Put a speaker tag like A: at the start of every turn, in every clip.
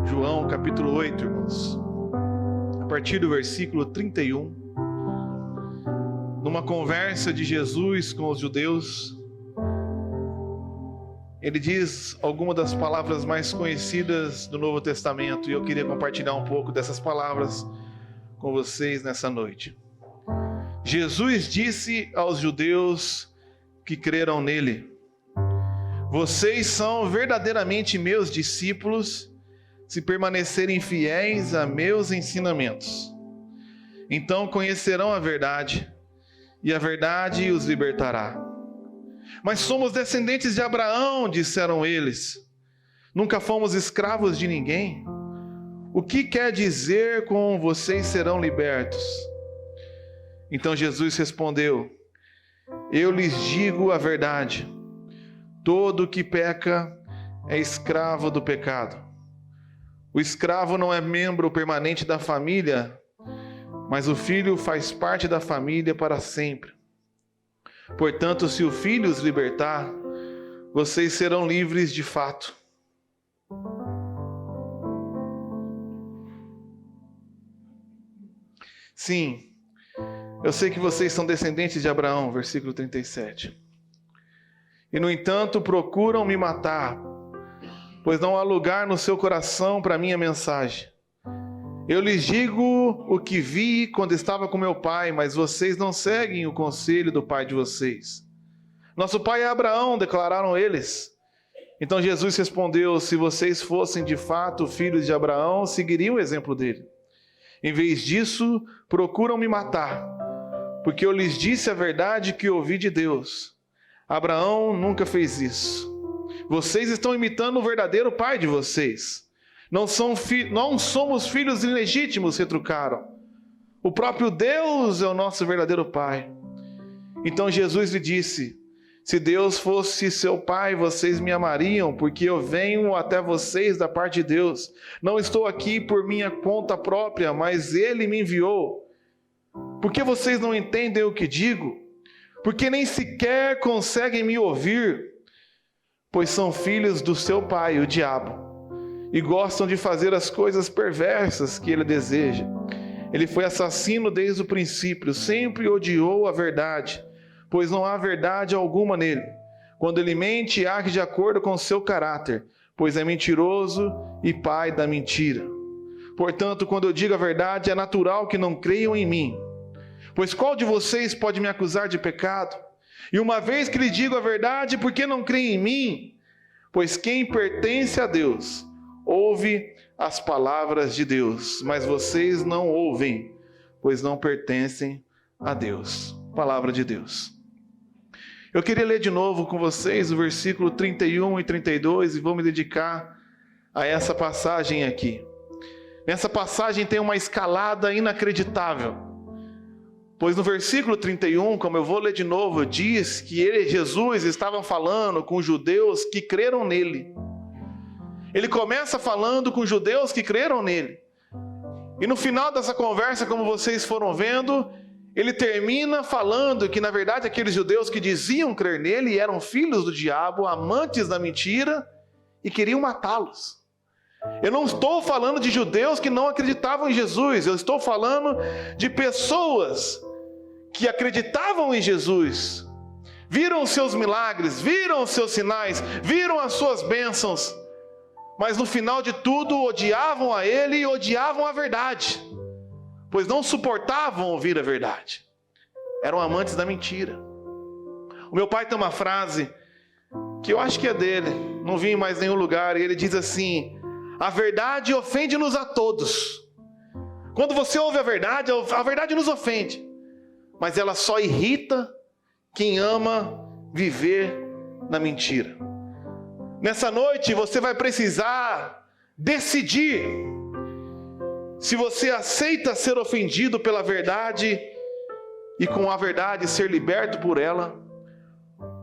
A: João capítulo 8, irmãos. A partir do versículo 31. Numa conversa de Jesus com os judeus, ele diz algumas das palavras mais conhecidas do Novo Testamento, e eu queria compartilhar um pouco dessas palavras com vocês nessa noite. Jesus disse aos judeus que creram nele: vocês são verdadeiramente meus discípulos se permanecerem fiéis a meus ensinamentos. Então conhecerão a verdade, e a verdade os libertará. Mas somos descendentes de Abraão, disseram eles. Nunca fomos escravos de ninguém. O que quer dizer com vocês serão libertos? Então Jesus respondeu: eu lhes digo a verdade. Todo que peca é escravo do pecado. O escravo não é membro permanente da família, mas o filho faz parte da família para sempre. Portanto, se o Filho os libertar, vocês serão livres de fato. Sim, eu sei que vocês são descendentes de Abraão, versículo 37. E, no entanto, procuram me matar, pois não há lugar no seu coração para minha mensagem. Eu lhes digo o que vi quando estava com meu pai, mas vocês não seguem o conselho do pai de vocês. Nosso pai é Abraão, declararam eles. Então Jesus respondeu: se vocês fossem de fato filhos de Abraão, seguiriam o exemplo dele. Em vez disso, procuram me matar, porque eu lhes disse a verdade que ouvi de Deus. Abraão nunca fez isso. Vocês estão imitando o verdadeiro pai de vocês. Não somos filhos ilegítimos, retrucaram. O próprio Deus é o nosso verdadeiro pai. Então Jesus lhe disse: se Deus fosse seu pai, vocês me amariam, porque eu venho até vocês da parte de Deus. Não estou aqui por minha conta própria, mas Ele me enviou. Por que vocês não entendem o que digo? Porque nem sequer conseguem me ouvir, pois são filhos do seu pai, o diabo, e gostam de fazer as coisas perversas que ele deseja. Ele foi assassino desde o princípio, sempre odiou a verdade, pois não há verdade alguma nele. Quando ele mente, age de acordo com o seu caráter, pois é mentiroso e pai da mentira. Portanto, quando eu digo a verdade, é natural que não creiam em mim. Pois qual de vocês pode me acusar de pecado? E uma vez que lhe digo a verdade, por que não creem em mim? Pois quem pertence a Deus ouve as palavras de Deus, mas vocês não ouvem, pois não pertencem a Deus. Palavra de Deus. Eu queria ler de novo com vocês o versículo 31 e 32 e vou me dedicar a essa passagem aqui. Nessa passagem tem uma escalada inacreditável, pois no versículo 31, como eu vou ler de novo, diz que Jesus estava falando com judeus que creram nele. Ele começa falando com judeus que creram nele. E no final dessa conversa, como vocês foram vendo, ele termina falando que, na verdade, aqueles judeus que diziam crer nele eram filhos do diabo, amantes da mentira, e queriam matá-los. Eu não estou falando de judeus que não acreditavam em Jesus, eu estou falando de pessoas que acreditavam em Jesus, viram os seus milagres, viram os seus sinais, viram as suas bênçãos, mas no final de tudo odiavam a ele e odiavam a verdade, pois não suportavam ouvir a verdade. Eram amantes da mentira. O meu pai tem uma frase que eu acho que é dele, não vi em mais nenhum lugar, e ele diz assim: a verdade ofende-nos a todos. Quando você ouve a verdade nos ofende, mas ela só irrita quem ama viver na mentira. Nessa noite você vai precisar decidir se você aceita ser ofendido pela verdade e com a verdade ser liberto por ela,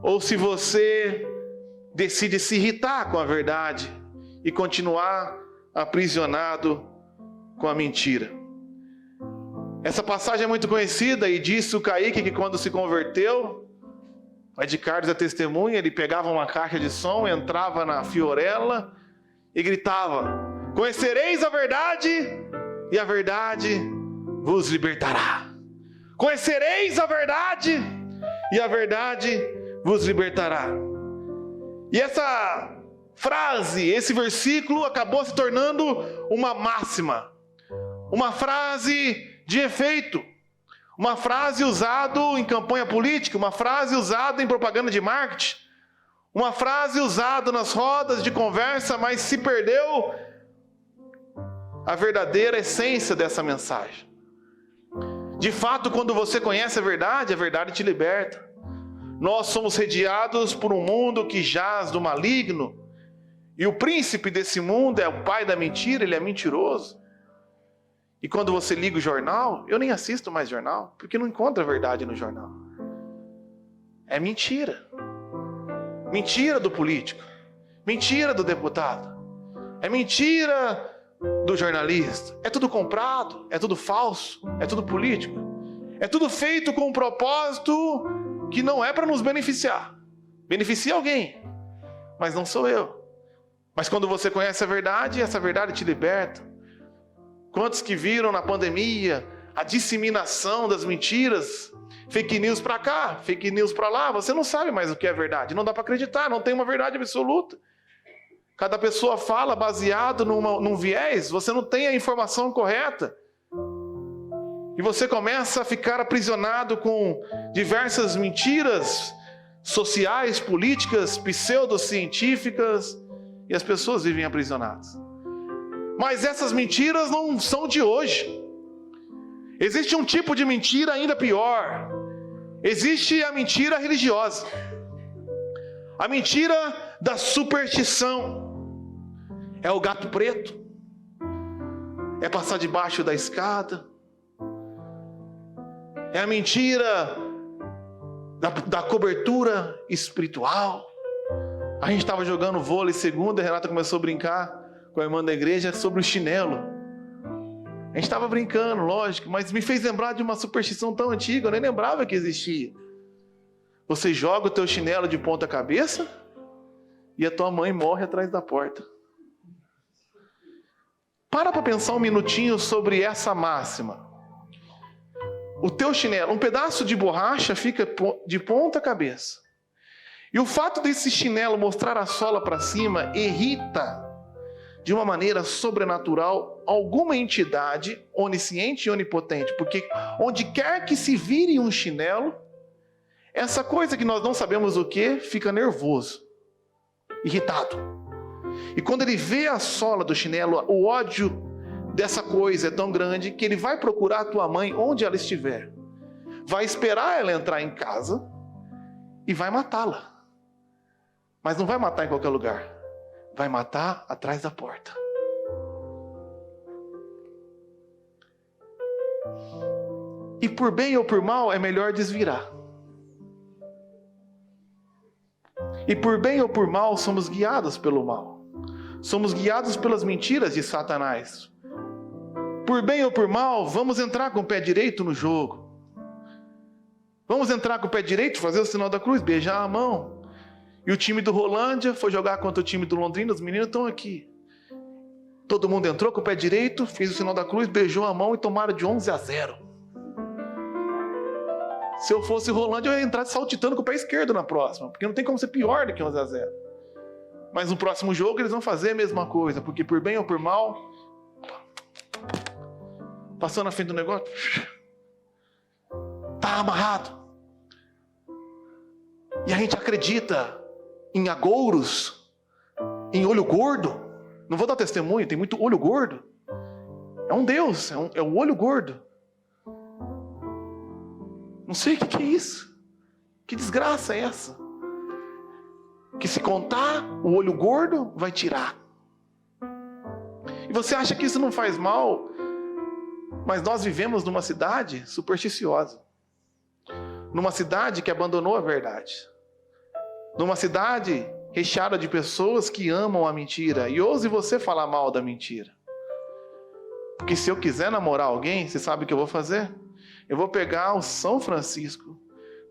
A: ou se você decide se irritar com a verdade e continuar aprisionado com a mentira. Essa passagem é muito conhecida e disse o Kaique que quando se converteu, o Ed Carlos é testemunha, ele pegava uma caixa de som, entrava na Fiorella e gritava: Conhecereis a verdade e a verdade vos libertará. Conhecereis a verdade e a verdade vos libertará. E essa frase, esse versículo acabou se tornando uma máxima, uma frase de efeito, uma frase usada em campanha política, uma frase usada em propaganda de marketing, uma frase usada nas rodas de conversa, mas se perdeu a verdadeira essência dessa mensagem. De fato, quando você conhece a verdade te liberta. Nós somos rodeados por um mundo que jaz do maligno, e o príncipe desse mundo é o pai da mentira, ele é mentiroso. E quando você liga o jornal, eu nem assisto mais jornal, porque não encontro a verdade no jornal. É mentira. Mentira do político, mentira do deputado, é mentira do jornalista. É tudo comprado, é tudo falso, é tudo político. É tudo feito com um propósito que não é para nos beneficiar. Beneficia alguém, mas não sou eu. Mas quando você conhece a verdade, essa verdade te liberta. Quantos que viram na pandemia a disseminação das mentiras, fake news para cá, fake news para lá, você não sabe mais o que é verdade, não dá para acreditar, não tem uma verdade absoluta. Cada pessoa fala baseado num viés, você não tem a informação correta. E você começa a ficar aprisionado com diversas mentiras sociais, políticas, pseudocientíficas, e as pessoas vivem aprisionadas. Mas essas mentiras não são de hoje. Existe um tipo de mentira ainda pior. Existe a mentira religiosa. A mentira da superstição. É o gato preto. É passar debaixo da escada. É a mentira da cobertura espiritual. A gente estava jogando vôlei segunda, a Renata começou a brincar com a irmã da igreja sobre o chinelo. A gente estava brincando, lógico, mas me fez lembrar de uma superstição tão antiga, eu nem lembrava que existia. Você joga o teu chinelo de ponta cabeça e a tua mãe morre atrás da porta. Para pensar um minutinho sobre essa máxima. O teu chinelo, um pedaço de borracha fica de ponta cabeça. E o fato desse chinelo mostrar a sola para cima irrita de uma maneira sobrenatural alguma entidade onisciente e onipotente, porque onde quer que se vire um chinelo, essa coisa que nós não sabemos o que, fica nervoso, irritado. E quando ele vê a sola do chinelo, o ódio dessa coisa é tão grande que ele vai procurar a tua mãe onde ela estiver, vai esperar ela entrar em casa e vai matá-la. Mas não vai matar em qualquer lugar. Vai matar atrás da porta. E por bem ou por mal, é melhor desvirar. E por bem ou por mal, somos guiados pelo mal. Somos guiados pelas mentiras de Satanás. Por bem ou por mal, vamos entrar com o pé direito no jogo. Vamos entrar com o pé direito, fazer o sinal da cruz, beijar a mão. E o time do Rolândia foi jogar contra o time do Londrina, os meninos estão aqui. Todo mundo entrou com o pé direito, fez o sinal da cruz, beijou a mão e tomaram de 11-0. Se eu fosse Rolândia, eu ia entrar saltitando com o pé esquerdo na próxima, porque não tem como ser pior do que 11-0. Mas no próximo jogo eles vão fazer a mesma coisa, porque por bem ou por mal, passando na frente do negócio, tá amarrado. E a gente acredita em agouros, em olho gordo. Não vou dar testemunho, tem muito olho gordo. É um Deus, é um olho gordo. Não sei o que é isso. Que desgraça é essa? Que se contar, o olho gordo vai tirar. E você acha que isso não faz mal? Mas nós vivemos numa cidade supersticiosa. Numa cidade que abandonou a verdade. Numa cidade recheada de pessoas que amam a mentira. E ouse você falar mal da mentira. Porque se eu quiser namorar alguém, você sabe o que eu vou fazer? Eu vou pegar o São Francisco,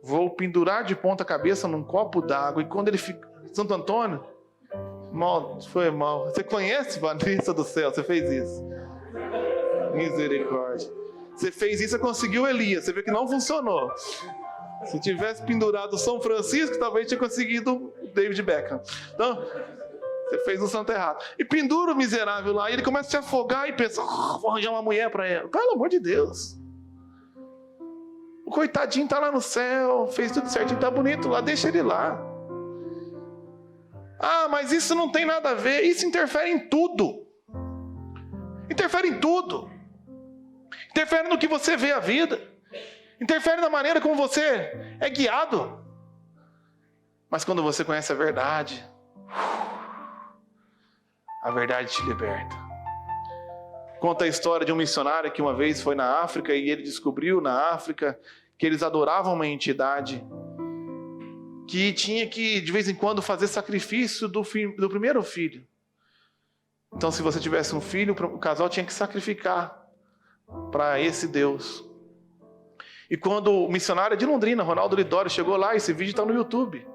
A: vou pendurar de ponta cabeça num copo d'água, e quando ele fica, Santo Antônio, Mal, foi mal. Você conhece, Vanessa do céu? Você fez isso. Misericórdia. Você fez isso e conseguiu Elias. Você vê que não funcionou. Se tivesse pendurado São Francisco, talvez tinha conseguido David Beckham. Então, você fez o santo errado. E pendura o miserável lá, e ele começa a se afogar e pensa, vou arranjar uma mulher para ela. Pelo amor de Deus. O coitadinho tá lá no céu, fez tudo certinho, tá bonito lá, deixa ele lá. Ah, mas isso não tem nada a ver, isso interfere em tudo. Interfere em tudo. Interfere no que você vê a vida. Interfere na maneira como você é guiado. Mas quando você conhece a verdade te liberta. Conta a história de um missionário que uma vez foi na África e ele descobriu na África que eles adoravam uma entidade que tinha que, de vez em quando, fazer sacrifício do primeiro filho. Então, se você tivesse um filho, o casal tinha que sacrificar para esse Deus. E quando o missionário de Londrina, Ronaldo Lidório, chegou lá, esse vídeo está no YouTube,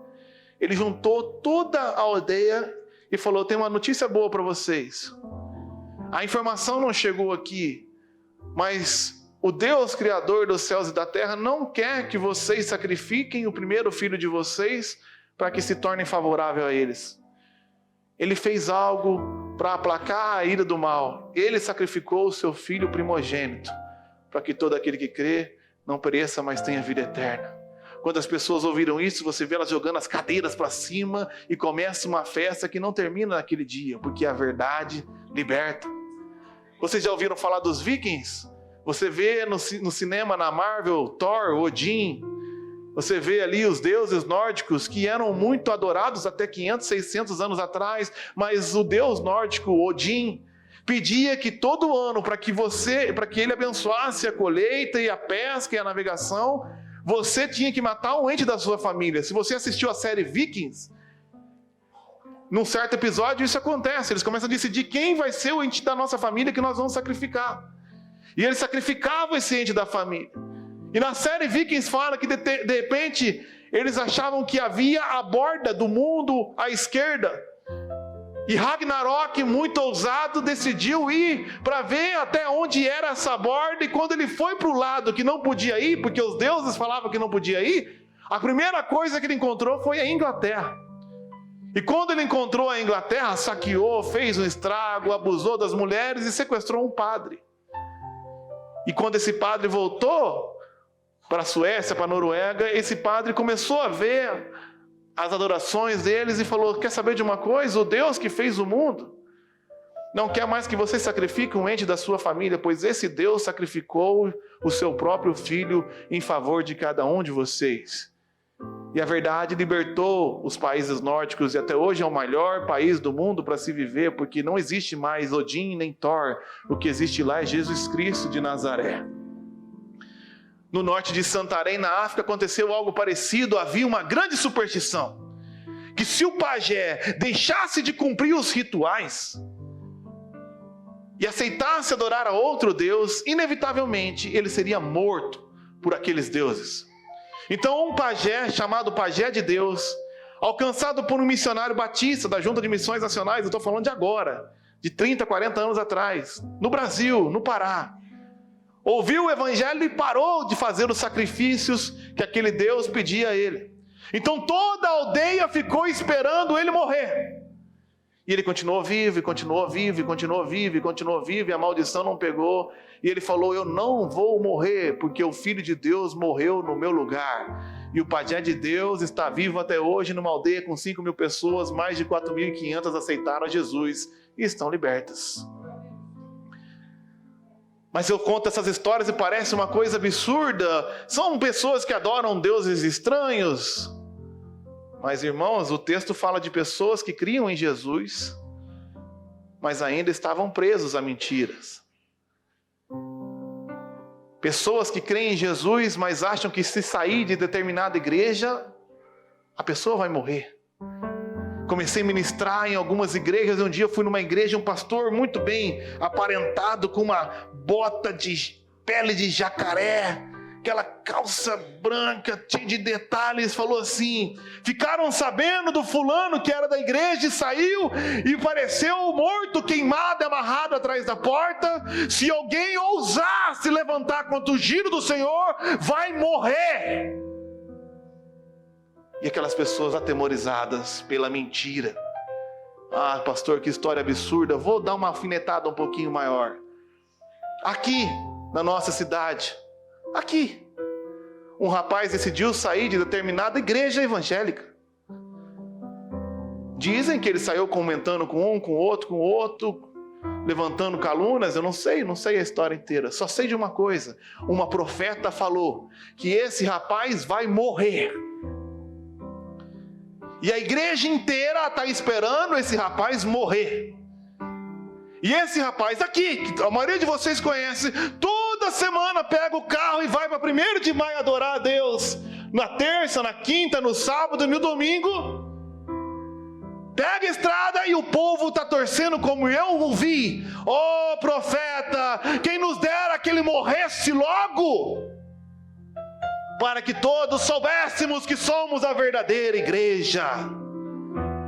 A: ele juntou toda a aldeia e falou, tem uma notícia boa para vocês. A informação não chegou aqui, mas o Deus Criador dos céus e da terra não quer que vocês sacrifiquem o primeiro filho de vocês para que se tornem favorável a eles. Ele fez algo para aplacar a ira do mal. Ele sacrificou o seu filho primogênito para que todo aquele que crê não pereça, mas tenha vida eterna. Quando as pessoas ouviram isso, você vê elas jogando as cadeiras para cima e começa uma festa que não termina naquele dia, porque a verdade liberta. Vocês já ouviram falar dos vikings? Você vê no cinema, na Marvel, Thor, Odin. Você vê ali os deuses nórdicos que eram muito adorados até 500, 600 anos atrás, mas o deus nórdico, Odin, pedia que todo ano, para que ele abençoasse a colheita e a pesca e a navegação, você tinha que matar um ente da sua família. Se você assistiu a série Vikings, num certo episódio isso acontece. Eles começam a decidir quem vai ser o ente da nossa família que nós vamos sacrificar. E eles sacrificavam esse ente da família. E na série Vikings fala que de repente eles achavam que havia a borda do mundo à esquerda. E Ragnarok, muito ousado, decidiu ir para ver até onde era essa borda. E quando ele foi para o lado que não podia ir, porque os deuses falavam que não podia ir, a primeira coisa que ele encontrou foi a Inglaterra. E quando ele encontrou a Inglaterra, saqueou, fez um estrago, abusou das mulheres e sequestrou um padre. E quando esse padre voltou para a Suécia, para a Noruega, esse padre começou a ver as adorações deles e falou, quer saber de uma coisa? O Deus que fez o mundo não quer mais que você sacrifique um ente da sua família, pois esse Deus sacrificou o seu próprio filho em favor de cada um de vocês. E a verdade libertou os países nórdicos e até hoje é o melhor país do mundo para se viver, porque não existe mais Odin nem Thor. O que existe lá é Jesus Cristo de Nazaré. No norte de Santarém, na África, aconteceu algo parecido. Havia uma grande superstição, que se o pajé deixasse de cumprir os rituais e aceitasse adorar a outro Deus, inevitavelmente ele seria morto por aqueles deuses. Então um pajé, chamado Pajé de Deus, alcançado por um missionário batista da Junta de Missões Nacionais, eu estou falando de agora, de 30, 40 anos atrás, no Brasil, no Pará, ouviu o evangelho e parou de fazer os sacrifícios que aquele Deus pedia a ele. Então toda a aldeia ficou esperando ele morrer. E ele continuou vivo, e continuou vivo, e continuou vivo, e continuou vivo, e a maldição não pegou. E ele falou, eu não vou morrer, porque o Filho de Deus morreu no meu lugar. E o Pajé de Deus está vivo até hoje numa aldeia com 5.000 pessoas, mais de 4.500 aceitaram a Jesus e estão libertas. Mas eu conto essas histórias e parece uma coisa absurda. São pessoas que adoram deuses estranhos. Mas, irmãos, o texto fala de pessoas que criam em Jesus, mas ainda estavam presos a mentiras. Pessoas que creem em Jesus, mas acham que se sair de determinada igreja, a pessoa vai morrer. Comecei a ministrar em algumas igrejas, e um dia eu fui numa igreja, um pastor muito bem aparentado, com uma bota de pele de jacaré, aquela calça branca, cheia de detalhes, falou assim: ficaram sabendo do fulano que era da igreja e saiu e pareceu morto, queimado e amarrado atrás da porta. Se alguém ousar se levantar contra o giro do Senhor, vai morrer. E aquelas pessoas atemorizadas pela mentira. Ah, pastor, que história absurda. Vou dar uma alfinetada um pouquinho maior. Aqui, na nossa cidade, aqui, um rapaz decidiu sair de determinada igreja evangélica. Dizem que ele saiu comentando com um, com outro, levantando calúnias. Eu não sei a história inteira. Só sei de uma coisa: uma profeta falou que esse rapaz vai morrer. E a igreja inteira está esperando esse rapaz morrer. E esse rapaz aqui, que a maioria de vocês conhece, toda semana pega o carro e vai para 1º de maio adorar a Deus. Na terça, na quinta, no sábado e no domingo. Pega a estrada e o povo está torcendo como eu ouvi. Ó profeta, quem nos dera que ele morresse logo, para que todos soubéssemos que somos a verdadeira igreja.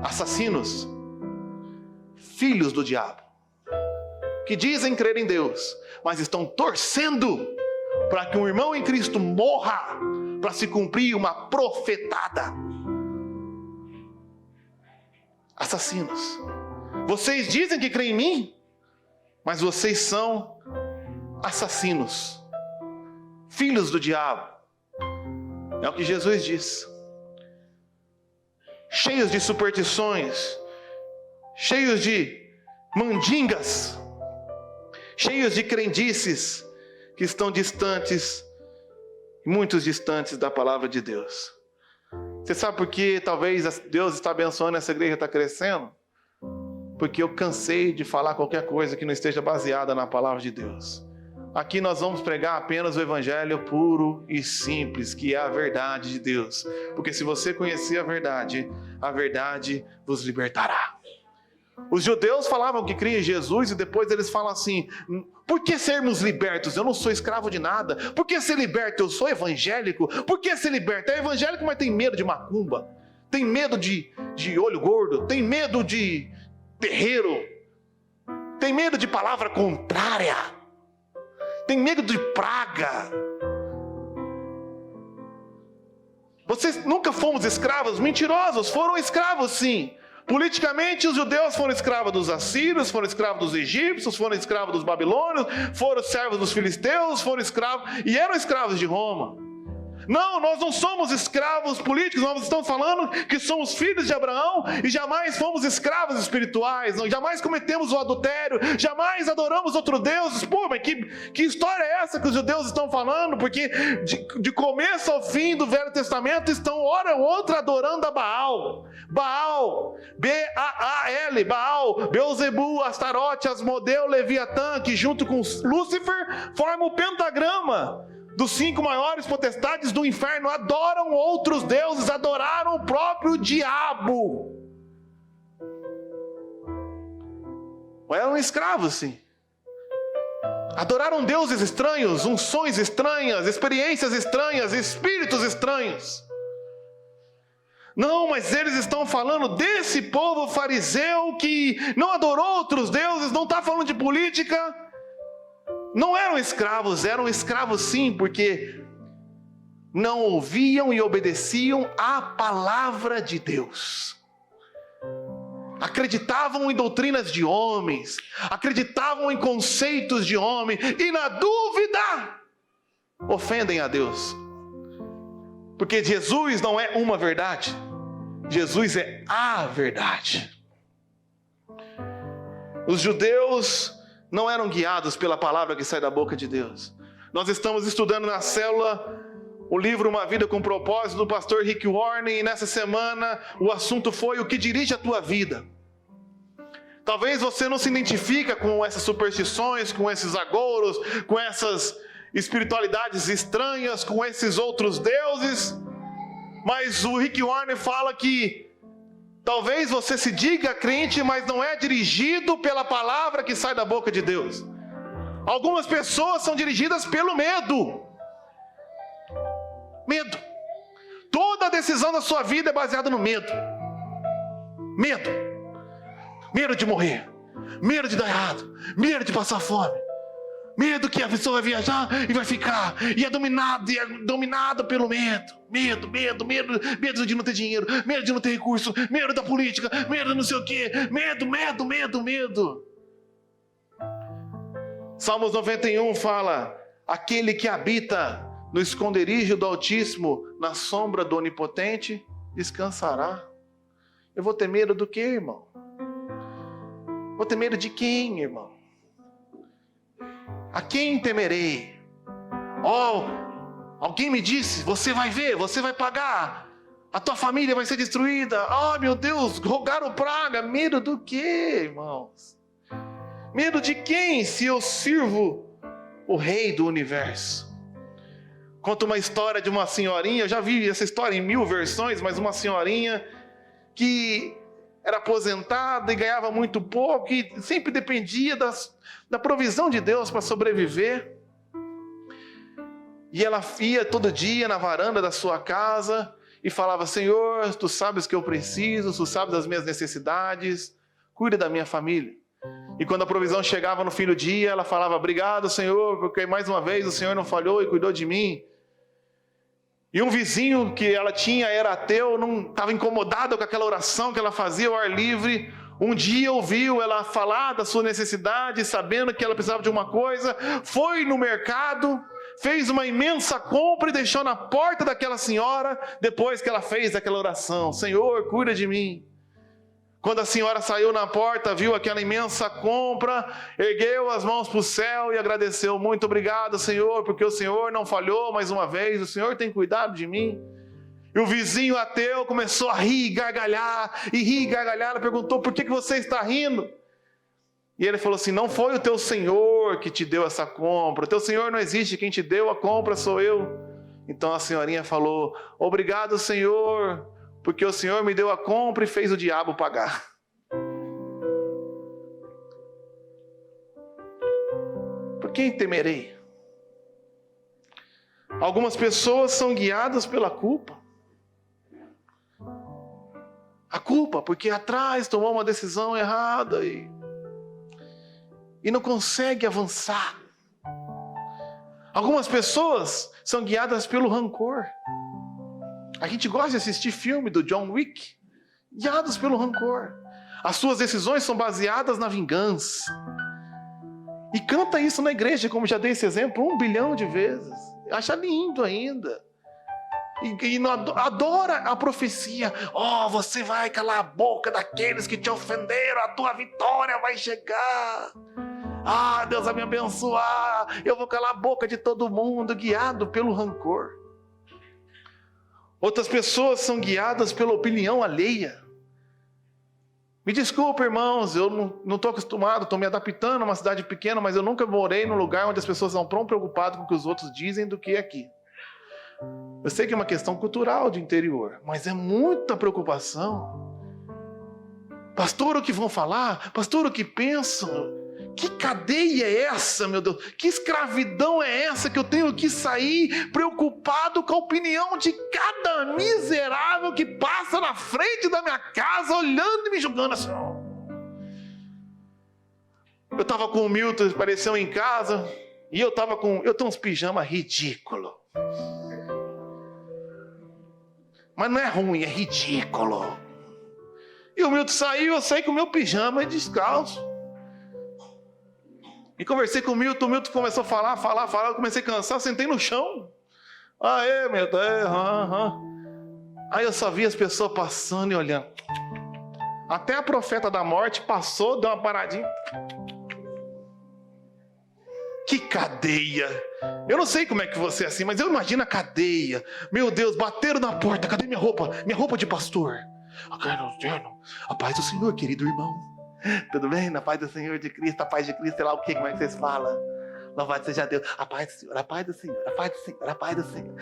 A: Assassinos, filhos do diabo, que dizem crer em Deus, mas estão torcendo para que um irmão em Cristo morra, para se cumprir uma profetada. Assassinos, vocês dizem que creem em mim, mas vocês são assassinos, filhos do diabo. É o que Jesus diz. Cheios de superstições, cheios de mandingas, cheios de crendices que estão distantes, muitos distantes da palavra de Deus. Você sabe por que talvez Deus está abençoando essa igreja, está crescendo? Porque eu cansei de falar qualquer coisa que não esteja baseada na palavra de Deus. Aqui nós vamos pregar apenas o evangelho puro e simples, que é a verdade de Deus. Porque se você conhecer a verdade vos libertará. Os judeus falavam que criam em Jesus e depois eles falam assim: por que sermos libertos? Eu não sou escravo de nada. Por que ser liberto? Eu sou evangélico. Por que ser liberto? É evangélico, mas tem medo de macumba, tem medo de olho gordo, tem medo de terreiro, tem medo de palavra contrária, tem medo de praga. Vocês nunca fomos escravos? Mentirosos, foram escravos sim. Politicamente, os judeus foram escravos dos assírios, foram escravos dos egípcios, foram escravos dos babilônios, foram servos dos filisteus, foram escravos e eram escravos de Roma. Não, nós não somos escravos políticos, nós estamos falando que somos filhos de Abraão e jamais fomos escravos espirituais, não, jamais cometemos o adultério, jamais adoramos outro Deus. Pô, mas que história é essa que os judeus estão falando? Porque de começo ao fim do Velho Testamento estão hora ou outra adorando a Baal. Baal, B-A-A-L, Baal, Beuzebu, Astarote, Asmodeu, Leviatã, que junto com Lúcifer formam o pentagrama dos 5 maiores potestades do inferno. Adoram outros deuses, adoraram o próprio diabo. Eram escravos, sim. Adoraram deuses estranhos, unções estranhas, experiências estranhas, espíritos estranhos. Não, mas eles estão falando desse povo fariseu que não adorou outros deuses, não está falando de política. Não eram escravos sim, porque não ouviam e obedeciam à palavra de Deus. Acreditavam em doutrinas de homens, acreditavam em conceitos de homem, e na dúvida, ofendem a Deus. Porque Jesus não é uma verdade, Jesus é a verdade. Os judeus não eram guiados pela palavra que sai da boca de Deus. Nós estamos estudando na célula o livro Uma Vida com Propósito, do pastor Rick Warren, e nessa semana o assunto foi o que dirige a tua vida. Talvez você não se identifica com essas superstições, com esses agouros, com essas espiritualidades estranhas, com esses outros deuses, mas o Rick Warren fala que talvez você se diga crente, mas não é dirigido pela palavra que sai da boca de Deus. Algumas pessoas são dirigidas pelo medo. Medo. Toda decisão da sua vida é baseada no medo. Medo. Medo de morrer. Medo de dar errado. Medo de passar fome. Medo que a pessoa vai viajar e vai ficar. E é dominada pelo medo. Medo de não ter dinheiro. Medo de não ter recurso. Medo da política. Medo de não sei o quê. Medo. Salmos 91 fala: aquele que habita no esconderijo do Altíssimo, na sombra do Onipotente, descansará. Eu vou ter medo do quê, irmão? Vou ter medo de quem, irmão? A quem temerei? Alguém me disse, você vai ver, você vai pagar, a tua família vai ser destruída. Meu Deus, rogaram praga. Medo do quê, irmãos? Medo de quem, se eu sirvo o Rei do Universo? Conta uma história de uma senhorinha, eu já vi essa história em 1000 versões, mas uma senhorinha que era aposentada e ganhava muito pouco e sempre dependia da provisão de Deus para sobreviver. E ela ia todo dia na varanda da sua casa e falava: Senhor, tu sabes que eu preciso, tu sabes das minhas necessidades, cuida da minha família. E quando a provisão chegava no fim do dia, ela falava: obrigado, Senhor, porque mais uma vez o Senhor não falhou e cuidou de mim. E um vizinho que ela tinha era ateu, não estava incomodado com aquela oração que ela fazia ao ar livre. Um dia ouviu ela falar da sua necessidade, sabendo que ela precisava de uma coisa, foi no mercado, fez uma imensa compra e deixou na porta daquela senhora, depois que ela fez aquela oração: Senhor, cuida de mim. Quando a senhora saiu na porta, viu aquela imensa compra, ergueu as mãos para o céu e agradeceu: muito obrigado, Senhor, porque o Senhor não falhou mais uma vez, o Senhor tem cuidado de mim. E o vizinho ateu começou a rir e gargalhar, ela perguntou: por que você está rindo? E ele falou assim: não foi o teu Senhor que te deu essa compra, o teu Senhor não existe, quem te deu a compra sou eu. Então a senhorinha falou: obrigado, Senhor, porque o Senhor me deu a compra e fez o diabo pagar. Por quem temerei? Algumas pessoas são guiadas pela culpa. A culpa, porque atrás tomou uma decisão errada e não consegue avançar. Algumas pessoas são guiadas pelo rancor. A gente gosta de assistir filme do John Wick, guiados pelo rancor. As suas decisões são baseadas na vingança. E canta isso na igreja, como já dei esse exemplo 1 bilhão de vezes. Acha lindo ainda. E adora a profecia. Você vai calar a boca daqueles que te ofenderam, a tua vitória vai chegar. Deus vai me abençoar, eu vou calar a boca de todo mundo, guiado pelo rancor. Outras pessoas são guiadas pela opinião alheia. Me desculpa, irmãos, eu não estou acostumado, estou me adaptando a uma cidade pequena, mas eu nunca morei num lugar onde as pessoas são tão preocupadas com o que os outros dizem do que aqui. Eu sei que é uma questão cultural de interior, mas é muita preocupação. Pastor, o que vão falar? Pastor, o que pensam? Que cadeia é essa, meu Deus? Que escravidão é essa que eu tenho que sair preocupado com a opinião de cada miserável que passa na frente da minha casa, olhando e me julgando assim? Eu estava com o Milton, apareceu em casa, e eu tenho uns pijamas ridículos. Mas não é ruim, é ridículo. E o Milton saiu, eu saí com o meu pijama descalço. E conversei com o Milton começou a falar, eu comecei a cansar, sentei no chão. Milton, Aí eu só vi as pessoas passando e olhando. Até a profeta da morte passou, deu uma paradinha. Que cadeia! Eu não sei como é que você é assim, mas eu imagino a cadeia. Meu Deus, bateram na porta, cadê minha roupa? Minha roupa de pastor. A paz do Senhor, querido irmão. Tudo bem? Na paz do Senhor de Cristo, a paz de Cristo, sei lá o que, como é que vocês falam? Louvado seja Deus. A paz do Senhor, a paz do Senhor, a paz do Senhor, a paz do Senhor.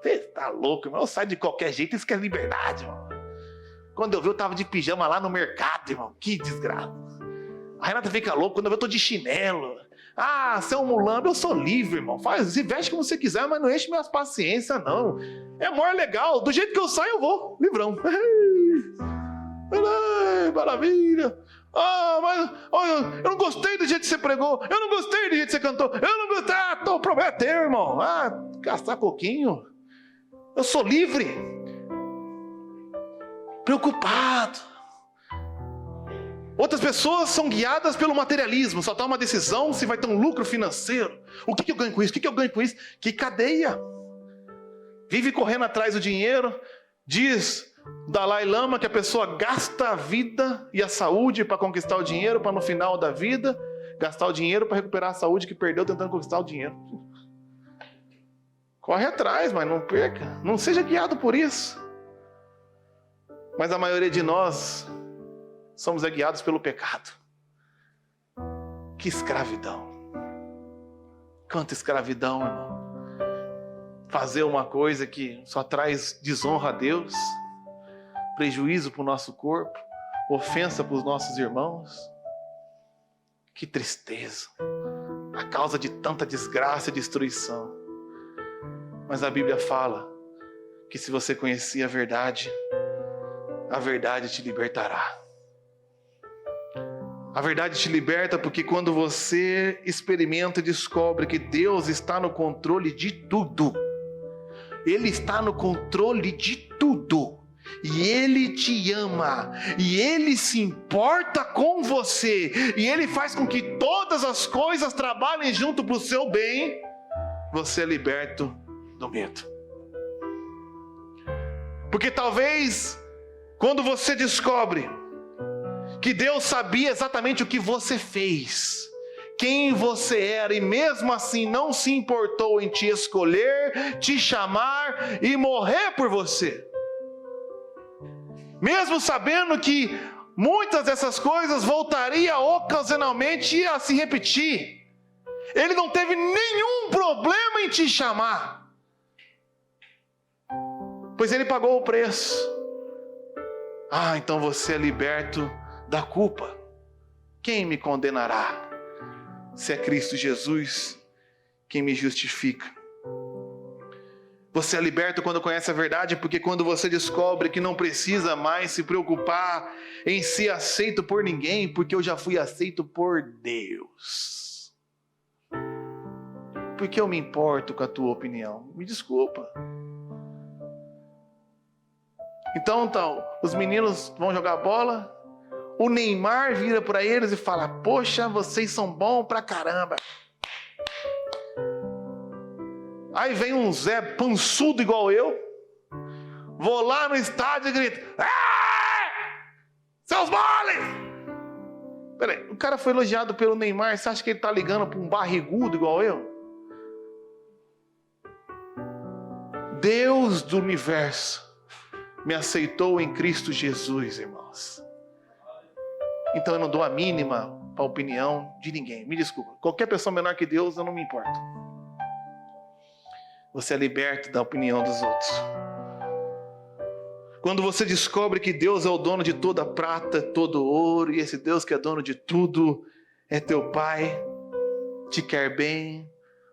A: Você tá louco, irmão. Eu saio de qualquer jeito, isso que é liberdade, irmão. Quando eu vi, eu tava de pijama lá no mercado, irmão. Que desgraça. A Renata fica louca quando eu vi, eu tô de chinelo. Ah, você é um mulambo, eu sou livre, irmão. Se veste como você quiser, mas não enche minhas paciências, não. É maior legal. Do jeito que eu saio, eu vou. Livrão. Maravilha. Mas eu não gostei do jeito que você pregou. Eu não gostei do jeito que você cantou. Eu não gostei. O problema é teu, irmão. Gastar coquinho. Eu sou livre. Preocupado. Outras pessoas são guiadas pelo materialismo. Só toma uma decisão se vai ter um lucro financeiro. O que eu ganho com isso? O que eu ganho com isso? Que cadeia. Vive correndo atrás do dinheiro. Diz Dalai Lama que a pessoa gasta a vida e a saúde para conquistar o dinheiro, para no final da vida gastar o dinheiro para recuperar a saúde que perdeu tentando conquistar o dinheiro. Corre atrás, mas não perca. Não seja guiado por isso. Mas a maioria de nós somos guiados pelo pecado. Que escravidão. Quanta escravidão, irmão. Fazer uma coisa que só traz desonra a Deus, prejuízo para o nosso corpo, ofensa para os nossos irmãos. Que tristeza. A causa de tanta desgraça e destruição. Mas a Bíblia fala que se você conhecer a verdade te libertará. A verdade te liberta porque quando você experimenta e descobre que Deus está no controle de tudo, Ele está no controle de tudo, e Ele te ama, e Ele se importa com você, e Ele faz com que todas as coisas trabalhem junto para o seu bem, você é liberto do medo. Porque talvez, quando você descobre que Deus sabia exatamente o que você fez, quem você era, e mesmo assim não se importou em te escolher, te chamar e morrer por você. Mesmo sabendo que muitas dessas coisas voltariam ocasionalmente a se repetir, Ele não teve nenhum problema em te chamar, pois Ele pagou o preço. Então você é liberto da culpa. Quem me condenará? Se é Cristo Jesus quem me justifica. Você é liberto quando conhece a verdade, porque quando você descobre que não precisa mais se preocupar em ser aceito por ninguém, porque eu já fui aceito por Deus. Porque eu me importo com a tua opinião? Me desculpa. Então, os meninos vão jogar bola, o Neymar vira para eles e fala: poxa, vocês são bons pra caramba. Aí vem um Zé pançudo igual eu, vou lá no estádio e grito: seus moles! Peraí, o cara foi elogiado pelo Neymar, você acha que ele está ligando para um barrigudo igual eu? Deus do universo me aceitou em Cristo Jesus, irmãos. Então eu não dou a mínima para a opinião de ninguém. Me desculpa, qualquer pessoa menor que Deus, eu não me importo. Você é liberto da opinião dos outros. Quando você descobre que Deus é o dono de toda prata, todo ouro, e esse Deus que é dono de tudo é teu Pai, te quer bem,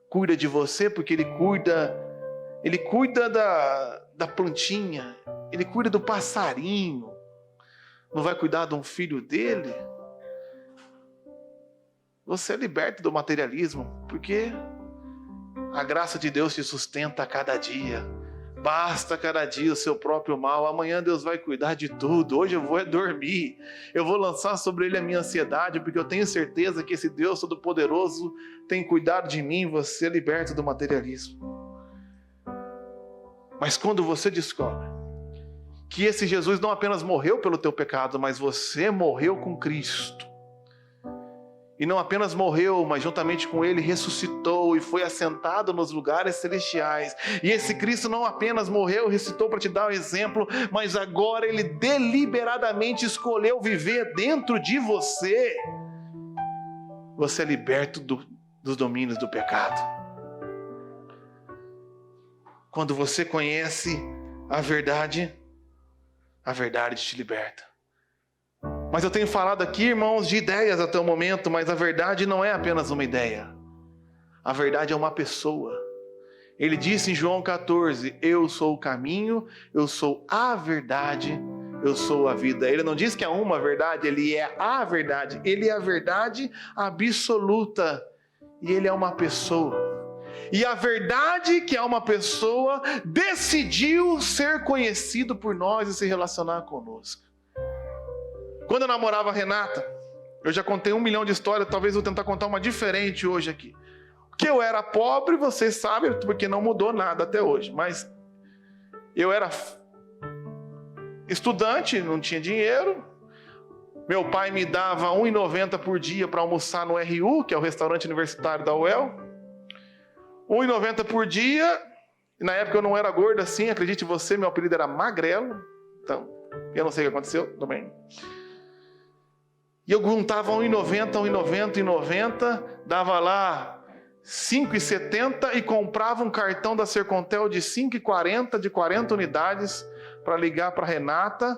A: cuida de você, porque Ele cuida da plantinha, Ele cuida do passarinho. Não vai cuidar de um filho dele? Você é liberto do materialismo, porque a graça de Deus te sustenta a cada dia. Basta cada dia o seu próprio mal. Amanhã Deus vai cuidar de tudo. Hoje eu vou dormir. Eu vou lançar sobre Ele a minha ansiedade, porque eu tenho certeza que esse Deus Todo-Poderoso tem cuidado de mim. Você é liberto do materialismo. Mas quando você descobre que esse Jesus não apenas morreu pelo teu pecado, mas você morreu com Cristo. E não apenas morreu, mas juntamente com Ele ressuscitou e foi assentado nos lugares celestiais. E esse Cristo não apenas morreu, ressuscitou para te dar um exemplo, mas agora Ele deliberadamente escolheu viver dentro de você. Você é liberto dos domínios do pecado. Quando você conhece a verdade te liberta. Mas eu tenho falado aqui, irmãos, de ideias até o momento, mas a verdade não é apenas uma ideia. A verdade é uma pessoa. Ele disse em João 14, eu sou o caminho, eu sou a verdade, eu sou a vida. Ele não diz que é uma verdade, ele é a verdade. Ele é a verdade absoluta. E ele é uma pessoa. E a verdade que é uma pessoa decidiu ser conhecido por nós e se relacionar conosco. Quando eu namorava a Renata, eu já contei 1 milhão de histórias, talvez eu vou tentar contar uma diferente hoje aqui. Que eu era pobre, vocês sabem, porque não mudou nada até hoje. Mas eu era estudante, não tinha dinheiro. Meu pai me dava R$1,90 por dia para almoçar no RU, que é o restaurante universitário da UEL. R$1,90 por dia. E na época eu não era gordo assim, acredite você, meu apelido era Magrelo. Então, eu não sei o que aconteceu também. E eu juntava R$1,90, R$1,90, dava lá R$5,70 e comprava um cartão da Sercontel de R$5,40, de 40 unidades, para ligar para a Renata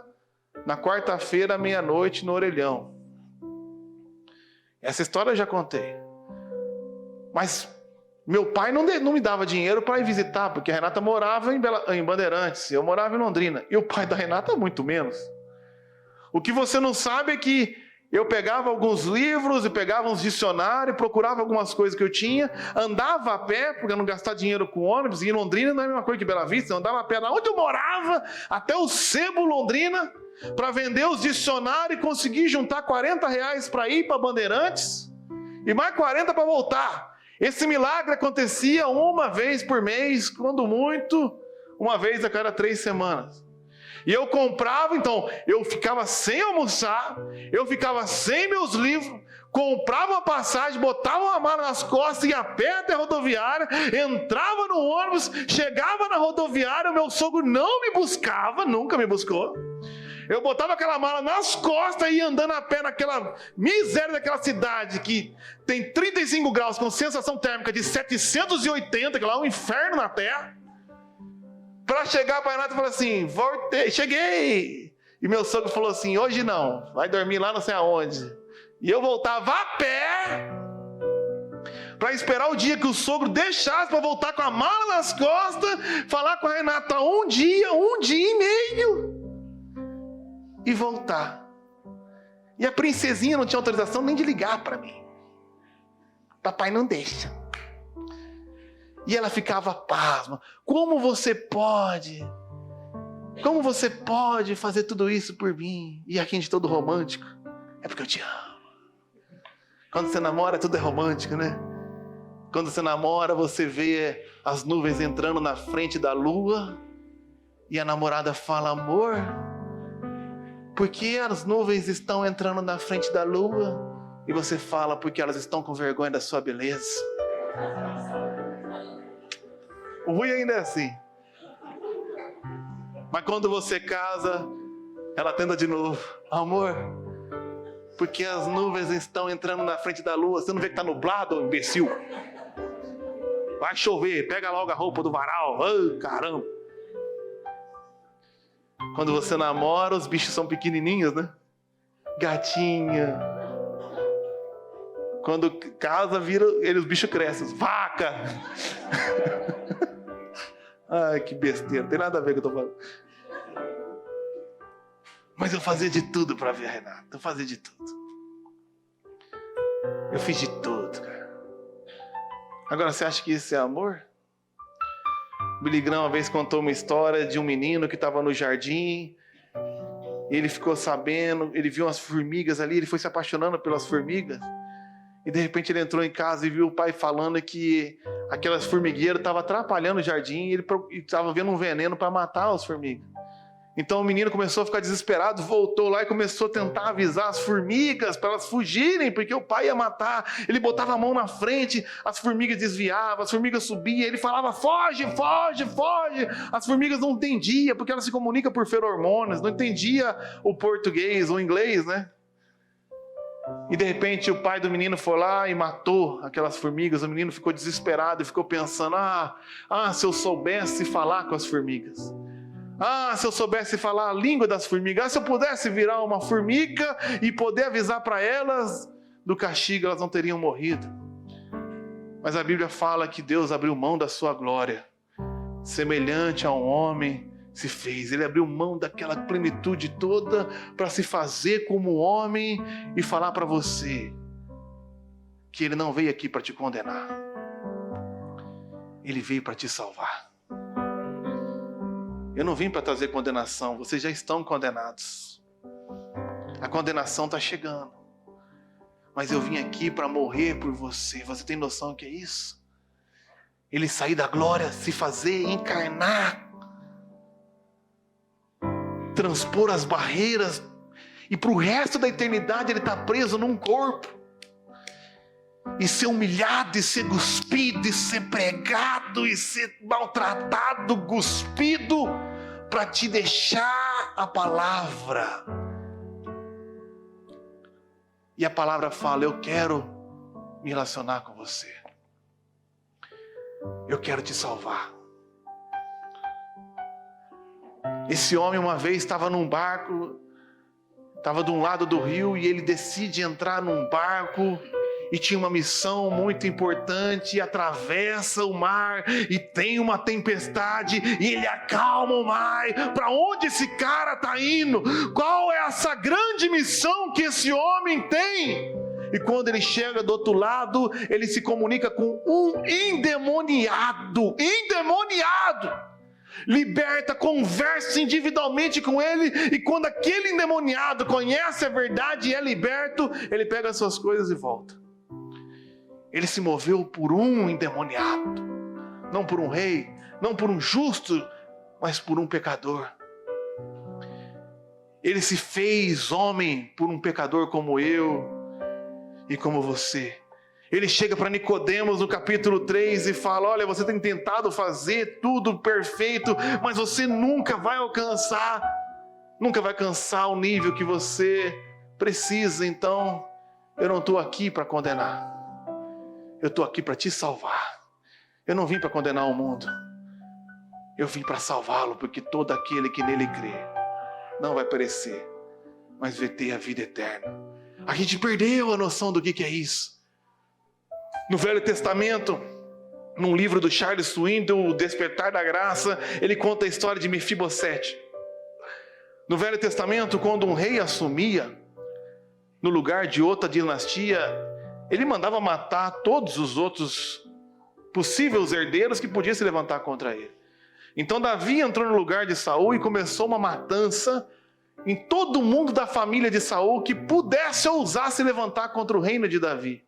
A: na quarta-feira, meia-noite, no orelhão. Essa história eu já contei. Mas meu pai não me dava dinheiro para ir visitar, porque a Renata morava em Bandeirantes, eu morava em Londrina. E o pai da Renata, muito menos. O que você não sabe é que eu pegava alguns livros e pegava uns dicionários, procurava algumas coisas que eu tinha, andava a pé, porque eu não gastava dinheiro com ônibus, e em Londrina não é a mesma coisa que Bela Vista, eu andava a pé da onde eu morava, até o Sebo, Londrina, para vender os dicionários e conseguir juntar R$40 para ir para Bandeirantes, e mais 40 para voltar. Esse milagre acontecia uma vez por mês, quando muito, uma vez a cada 3 semanas. E eu comprava, então, eu ficava sem almoçar, eu ficava sem meus livros, comprava uma passagem, botava uma mala nas costas, ia a pé até a rodoviária, entrava no ônibus, chegava na rodoviária, o meu sogro não me buscava, nunca me buscou. Eu botava aquela mala nas costas e ia andando a pé naquela miséria daquela cidade que tem 35 graus com sensação térmica de 780, que lá é um inferno na terra. Para chegar para a Renata e falar assim, voltei, cheguei. E meu sogro falou assim, hoje não, vai dormir lá não sei aonde. E eu voltava a pé para esperar o dia que o sogro deixasse para voltar com a mala nas costas, falar com a Renata um dia e meio e voltar. E a princesinha não tinha autorização nem de ligar para mim. Papai não deixa. E ela ficava pasma. Como você pode? Como você pode fazer tudo isso por mim? E aqui a gente todo romântico. É porque eu te amo. Quando você namora, tudo é romântico, né? Quando você namora, você vê as nuvens entrando na frente da lua. E a namorada fala, amor, por que as nuvens estão entrando na frente da lua? E você fala, porque elas estão com vergonha da sua beleza. O ruim ainda é assim. Mas quando você casa, ela tenta de novo. Amor, porque as nuvens estão entrando na frente da lua. Você não vê que está nublado, imbecil? Vai chover, pega logo a roupa do varal. Oh, caramba. Quando você namora, os bichos são pequenininhos, né? Gatinha. Quando casa, os bichos crescem. Vaca. Ai, que besteira, não tem nada a ver com o que eu tô falando. Mas eu fazia de tudo para ver a Renata. Eu fazia de tudo. Eu fiz de tudo, cara. Agora, você acha que isso é amor? Billy Graham uma vez contou uma história de um menino que estava no jardim. E ele ficou sabendo, ele viu umas formigas ali, ele foi se apaixonando pelas formigas. E de repente ele entrou em casa e viu o pai falando que aquelas formigueiras estavam atrapalhando o jardim e ele estava vendo um veneno para matar as formigas. Então o menino começou a ficar desesperado, voltou lá e começou a tentar avisar as formigas para elas fugirem, porque o pai ia matar. Ele botava a mão na frente, as formigas desviavam, as formigas subiam, ele falava, foge, foge, foge. As formigas não entendiam, porque elas se comunicam por feromônios, não entendia o português, o inglês, né? E de repente o pai do menino foi lá e matou aquelas formigas. O menino ficou desesperado e ficou pensando, se eu soubesse falar com as formigas. Se eu soubesse falar a língua das formigas. Se eu pudesse virar uma formiga e poder avisar para elas do castigo, elas não teriam morrido. Mas a Bíblia fala que Deus abriu mão da sua glória, semelhante a um homem se fez. Ele abriu mão daquela plenitude toda para se fazer como homem e falar para você que Ele não veio aqui para te condenar. Ele veio para te salvar. Eu não vim para trazer condenação, vocês já estão condenados. A condenação está chegando. Mas eu vim aqui para morrer por você. Você tem noção do que é isso? Ele sair da glória, se fazer, encarnar, transpor as barreiras, e para o resto da eternidade ele está preso num corpo, e ser humilhado, e ser cuspido, e ser pregado, e ser maltratado, cuspido, para te deixar a palavra. E a palavra fala: eu quero me relacionar com você, eu quero te salvar. Esse homem uma vez estava num barco, estava de um lado do rio, e ele decide entrar num barco, e tinha uma missão muito importante, e atravessa o mar, e tem uma tempestade, e ele acalma o mar. Para onde esse cara está indo? Qual é essa grande missão que esse homem tem? E quando ele chega do outro lado, ele se comunica com um endemoniado, liberta, conversa individualmente com ele, e quando aquele endemoniado conhece a verdade e é liberto, ele pega as suas coisas e volta. Ele se moveu por um endemoniado, não por um rei, não por um justo, mas por um pecador. Ele se fez homem por um pecador como eu e como você. Ele chega para Nicodemos no capítulo 3 e fala: olha, você tem tentado fazer tudo perfeito, mas você nunca vai alcançar o nível que você precisa. Então, eu não estou aqui para condenar, eu estou aqui para te salvar. Eu não vim para condenar o mundo, eu vim para salvá-lo, porque todo aquele que nele crê não vai perecer, mas vai ter a vida eterna. A gente perdeu a noção do que é isso. No Velho Testamento, num livro do Charles Swindoll, O Despertar da Graça, ele conta a história de Mefibosete. No Velho Testamento, quando um rei assumia no lugar de outra dinastia, ele mandava matar todos os outros possíveis herdeiros que podiam se levantar contra ele. Então Davi entrou no lugar de Saul e começou uma matança em todo mundo da família de Saul que pudesse ousar se levantar contra o reino de Davi.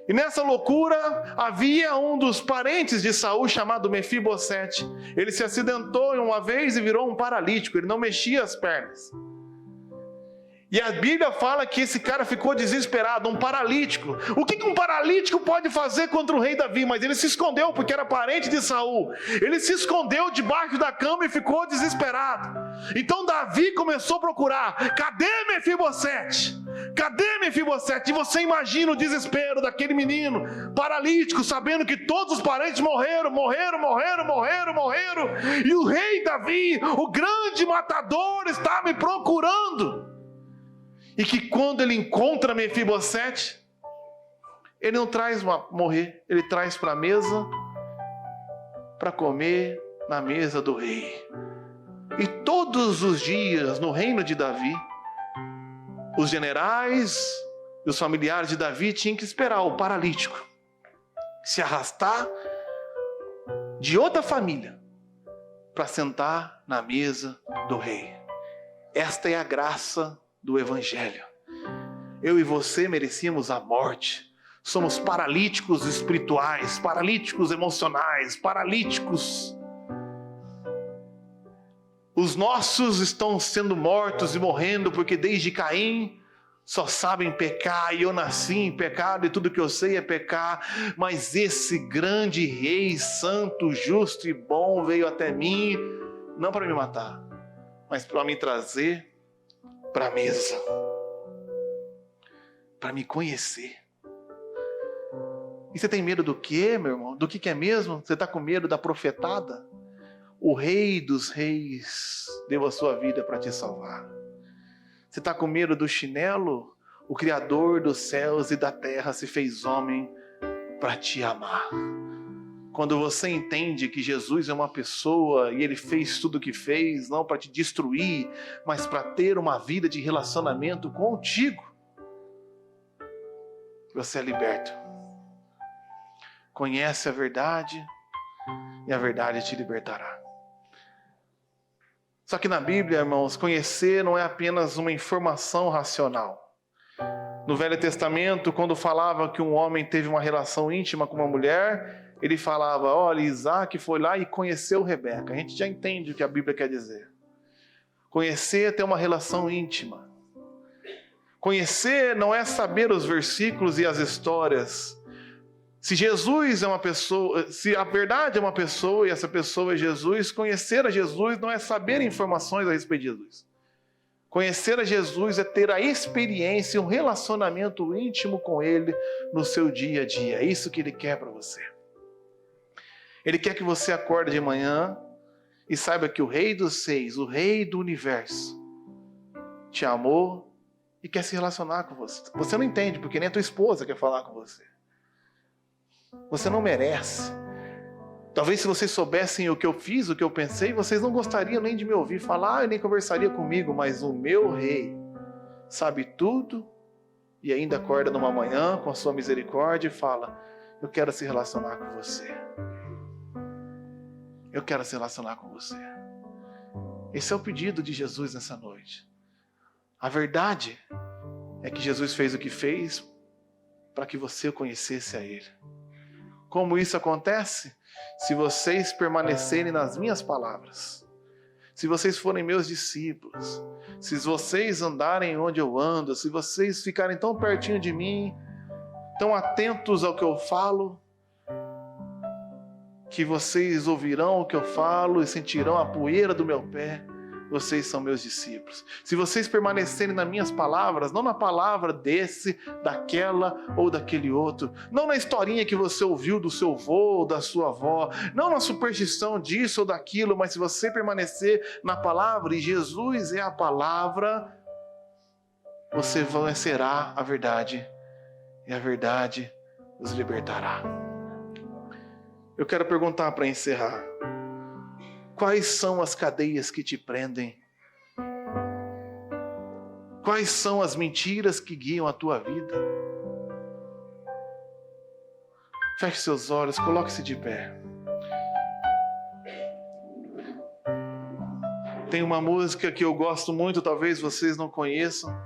A: E nessa loucura havia um dos parentes de Saul chamado Mefibosete. Ele se acidentou uma vez e virou um paralítico, ele não mexia as pernas. E a Bíblia fala que esse cara ficou desesperado, um paralítico. O que um paralítico pode fazer contra o rei Davi? Mas ele se escondeu porque era parente de Saul. Ele se escondeu debaixo da cama e ficou desesperado. Então Davi começou a procurar: cadê Mefibosete? Cadê Mefibosete? E você imagina o desespero daquele menino paralítico, sabendo que todos os parentes morreram. E o rei Davi, o grande matador, está me procurando. E que quando ele encontra Mefibosete, ele não traz morrer, ele traz para a mesa, para comer na mesa do rei. E todos os dias no reino de Davi, os generais e os familiares de Davi tinham que esperar o paralítico se arrastar de outra família para sentar na mesa do rei. Esta é a graça do Evangelho. Eu e você merecíamos a morte. Somos paralíticos espirituais, paralíticos emocionais, paralíticos. Os nossos estão sendo mortos e morrendo porque desde Caim só sabem pecar, e eu nasci em pecado e tudo que eu sei é pecar. Mas esse grande rei santo, justo e bom veio até mim, não para me matar, mas para me trazer para a mesa, para me conhecer. E você tem medo do quê, meu irmão? Do que é mesmo? Você está com medo da profetada? O Rei dos Reis deu a sua vida para te salvar. Você está com medo do chinelo? O Criador dos céus e da terra se fez homem para te amar. Quando você entende que Jesus é uma pessoa e Ele fez tudo o que fez, não para te destruir, mas para ter uma vida de relacionamento contigo, você é liberto. Conhece a verdade e a verdade te libertará. Só que na Bíblia, irmãos, conhecer não é apenas uma informação racional. No Velho Testamento, quando falava que um homem teve uma relação íntima com uma mulher, ele falava, olha, Isaac foi lá e conheceu Rebeca. A gente já entende o que a Bíblia quer dizer. Conhecer é ter uma relação íntima. Conhecer não é saber os versículos e as histórias. Se Jesus é uma pessoa, se a verdade é uma pessoa e essa pessoa é Jesus, conhecer a Jesus não é saber informações a respeito de Jesus. Conhecer a Jesus é ter a experiência, um relacionamento íntimo com Ele no seu dia a dia. É isso que Ele quer para você. Ele quer que você acorde de manhã e saiba que o Rei dos Seis, o Rei do Universo, te amou e quer se relacionar com você. Você não entende, porque nem a tua esposa quer falar com você. Você não merece. Talvez se vocês soubessem o que eu fiz, o que eu pensei, vocês não gostariam nem de me ouvir falar e nem conversaria comigo, mas o meu Rei sabe tudo e ainda acorda numa manhã com a sua misericórdia e fala, eu quero se relacionar com você. Eu quero se relacionar com você. Esse é o pedido de Jesus nessa noite. A verdade é que Jesus fez o que fez para que você conhecesse a Ele. Como isso acontece? Se vocês permanecerem nas minhas palavras, se vocês forem meus discípulos, se vocês andarem onde eu ando, se vocês ficarem tão pertinho de mim, tão atentos ao que eu falo, que vocês ouvirão o que eu falo e sentirão a poeira do meu pé, vocês são meus discípulos. Se vocês permanecerem nas minhas palavras, não na palavra desse, daquela ou daquele outro, não na historinha que você ouviu do seu avô ou da sua avó, não na superstição disso ou daquilo, mas se você permanecer na palavra, e Jesus é a palavra, você vencerá a verdade, e a verdade os libertará. Eu quero perguntar para encerrar. Quais são as cadeias que te prendem? Quais são as mentiras que guiam a tua vida? Feche seus olhos, coloque-se de pé. Tem uma música que eu gosto muito, talvez vocês não conheçam.